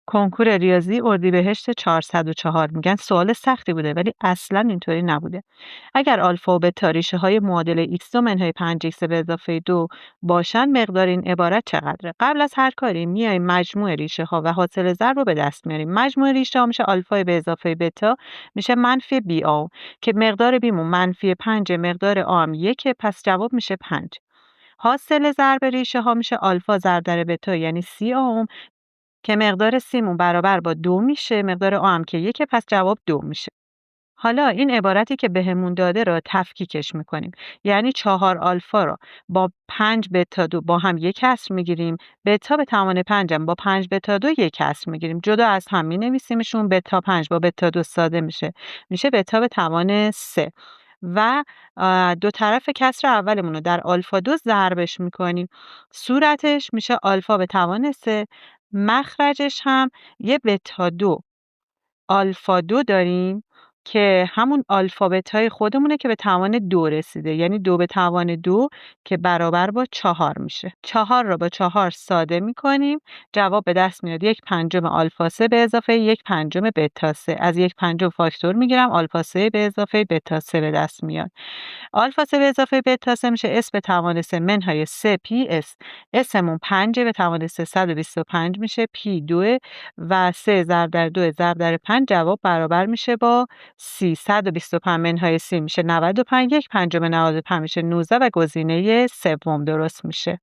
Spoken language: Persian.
کنکور ریاضی اردیبهشت 404 میگن سوال سختی بوده ولی اصلا اینطوری نبوده. اگر آلفا و بتا ریشه های معادل ایکس و منهای 5 ایکس به اضافه 2 باشن مقدار این عبارت چقدره؟ قبل از هر کاری میایم مجموع ریشه ها و حاصل ضرب رو به دست میاریم. مجموع ریشه ها میشه آلفا به اضافه بتا میشه منفی بی آ که مقدار بیمون منفی 5 مقدار آ هم 1 پس جواب میشه 5. حاصل ضرب ریشه ها میشه آلفا ضرب در بتا یعنی سی آ که مقدار سیمون برابر با 2 میشه، مقدار آ هم که 1 پس جواب 2 میشه. حالا این عبارتی که بهمون داده رو تفکیکش میکنیم. یعنی 4 آلفا رو با 5 بتا 2 با هم یک کسر میگیریم. بتا به توان 5 هم با 5 بتا 2 یک کسر میگیریم. جدا از هم مینویسیمشون. بتا 5 با بتا 2 ساده میشه. میشه بتا به توان 3. و دو طرف کسر اولمون رو در آلفا 2 ضربش میکنیم. صورتش میشه آلفا به توان 3. مخرجش هم یه بتا 2 آلفا 2 داریم که همون آلفابت‌های خودمونه که به توان 2 رسیده. یعنی 2 به توان 2 که برابر با 4 میشه. 4 رو با 4 ساده میکنیم. جواب به دست میاد 1/5 آلفا 3 به اضافه 1/5 بتا 3. از 1/5 فاکتور میگیرم. آلفا 3 به اضافه بتا 3 به دست میاد. آلفا 3 به اضافه بتا 3 میشه اس به توان 3 منهای 3 پی اس. اسمون 5 به توان 3 125 میشه. پی 2 و 3 ضرب در 2 ضرب در 5 جواب برابر میشه با 325 منهای 30 میشه 95. 1/5 95 میشه 19 و گزینه سوم درست میشه.